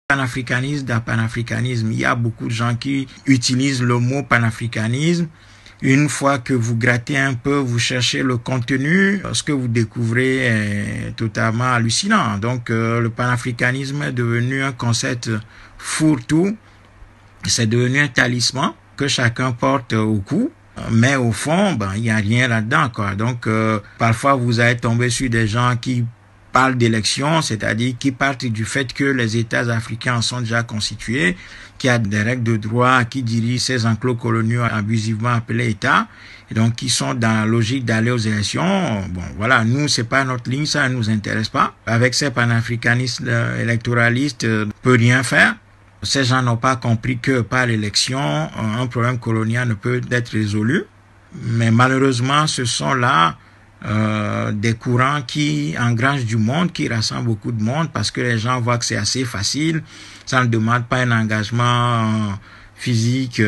Panafricanisme, dans panafricanisme, il y a beaucoup de gens qui utilisent le mot panafricanisme. Une fois que vous grattez un peu, vous cherchez le contenu, ce que vous découvrez est totalement hallucinant. Donc, le panafricanisme est devenu un concept fourre-tout. C'est devenu un talisman que chacun porte au cou. Mais au fond, il n'y a rien là-dedans, quoi. Donc, parfois, vous allez tomber sur des gens qui parlent d'élections, c'est-à-dire qui partent du fait que les États africains sont déjà constitués, qu'il y a des règles de droit qui dirigent ces enclos coloniaux abusivement appelés États, et donc qui sont dans la logique d'aller aux élections. Bon, voilà, nous, c'est pas notre ligne, ça ne nous intéresse pas. Avec ces panafricanistes électoralistes, on peut rien faire. Ces gens n'ont pas compris que par l'élection, un problème colonial ne peut être résolu. Mais malheureusement, ce sont là des courants qui engrangent du monde, qui rassemblent beaucoup de monde parce que les gens voient que c'est assez facile, ça ne demande pas un engagement physique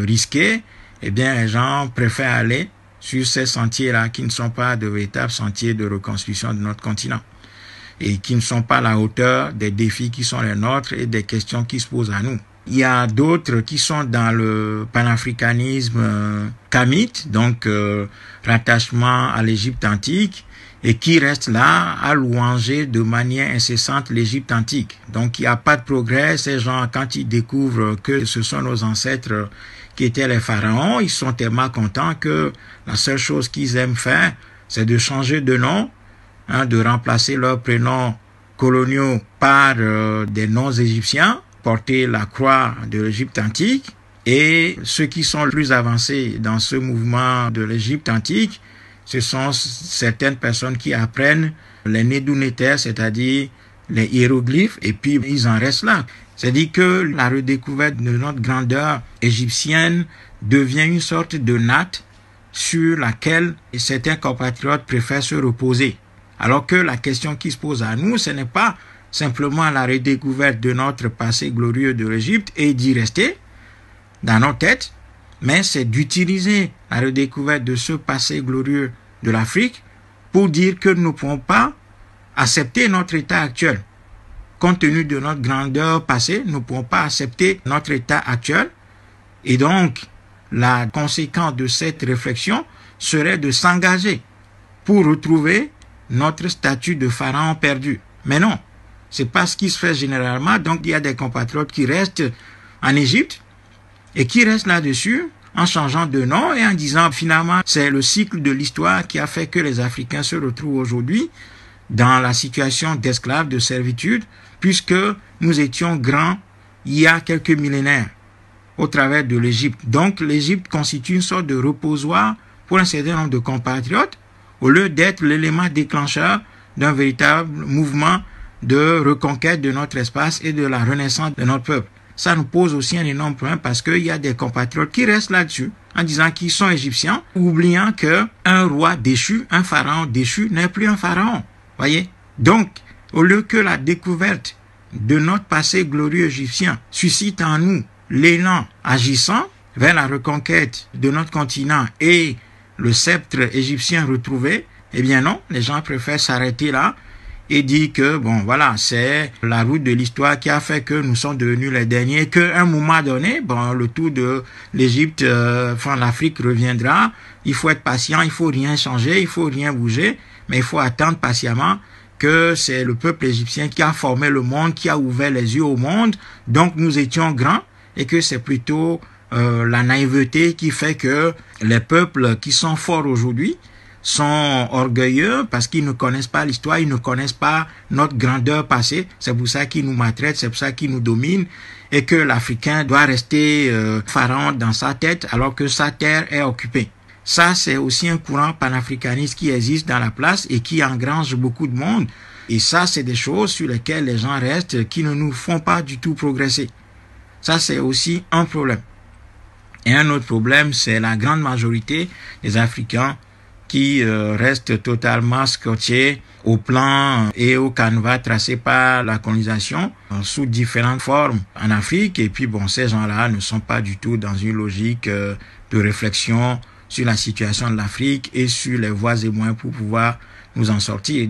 risqué. Eh bien, les gens préfèrent aller sur ces sentiers-là qui ne sont pas de véritables sentiers de reconstruction de notre continent et qui ne sont pas à la hauteur des défis qui sont les nôtres et des questions qui se posent à nous. Il y a d'autres qui sont dans le panafricanisme kamite, donc rattachement à l'Égypte antique, et qui restent là à louanger de manière incessante l'Égypte antique. Donc il n'y a pas de progrès. Ces gens, quand ils découvrent que ce sont nos ancêtres qui étaient les pharaons, ils sont tellement contents que la seule chose qu'ils aiment faire, c'est de changer de nom, de remplacer leurs prénoms coloniaux par des noms égyptiens, porter la croix de l'Égypte antique. Et ceux qui sont les plus avancés dans ce mouvement de l'Égypte antique, ce sont certaines personnes qui apprennent les Nédounéter, c'est-à-dire les hiéroglyphes, et puis ils en restent là. C'est-à-dire que la redécouverte de notre grandeur égyptienne devient une sorte de natte sur laquelle certains compatriotes préfèrent se reposer. Alors que la question qui se pose à nous, ce n'est pas simplement la redécouverte de notre passé glorieux de l'Égypte et d'y rester dans nos têtes, mais c'est d'utiliser la redécouverte de ce passé glorieux de l'Afrique pour dire que nous ne pouvons pas accepter notre état actuel. Compte tenu de notre grandeur passée, nous ne pouvons pas accepter notre état actuel. Et donc, la conséquence de cette réflexion serait de s'engager pour retrouver notre statut de pharaon perdu. Mais non, c'est pas ce qui se fait généralement. Donc, il y a des compatriotes qui restent en Égypte et qui restent là-dessus en changeant de nom et en disant finalement c'est le cycle de l'histoire qui a fait que les Africains se retrouvent aujourd'hui dans la situation d'esclaves, de servitude, puisque nous étions grands il y a quelques millénaires au travers de l'Égypte. Donc l'Égypte constitue une sorte de reposoir pour un certain nombre de compatriotes au lieu d'être l'élément déclencheur d'un véritable mouvement de reconquête de notre espace et de la renaissance de notre peuple. Ça nous pose aussi un énorme problème parce qu'il y a des compatriotes qui restent là-dessus en disant qu'ils sont égyptiens, oubliant qu'un roi déchu, un pharaon déchu n'est plus un pharaon. Voyez? Donc, au lieu que la découverte de notre passé glorieux égyptien suscite en nous l'élan agissant vers la reconquête de notre continent et le sceptre égyptien retrouvé, eh bien non, les gens préfèrent s'arrêter là et dit que, bon, voilà, c'est la route de l'histoire qui a fait que nous sommes devenus les derniers, qu'à un moment donné, bon, le tour de l'Égypte, l'Afrique reviendra, il faut être patient, il faut rien changer, il faut rien bouger, mais il faut attendre patiemment que c'est le peuple égyptien qui a formé le monde, qui a ouvert les yeux au monde, donc nous étions grands, et que c'est plutôt la naïveté qui fait que les peuples qui sont forts aujourd'hui sont orgueilleux parce qu'ils ne connaissent pas l'histoire, ils ne connaissent pas notre grandeur passée. C'est pour ça qu'ils nous maltraitent, c'est pour ça qu'ils nous dominent et que l'Africain doit rester pharaon dans sa tête alors que sa terre est occupée. Ça, c'est aussi un courant panafricaniste qui existe dans la place et qui engrange beaucoup de monde. Et ça, c'est des choses sur lesquelles les gens restent qui ne nous font pas du tout progresser. Ça, c'est aussi un problème. Et un autre problème, c'est la grande majorité des Africains qui restent totalement scotchés au plan et au canevas tracé par la colonisation sous différentes formes en Afrique. Et puis bon, ces gens-là ne sont pas du tout dans une logique de réflexion sur la situation de l'Afrique et sur les voies et moyens pour pouvoir nous en sortir.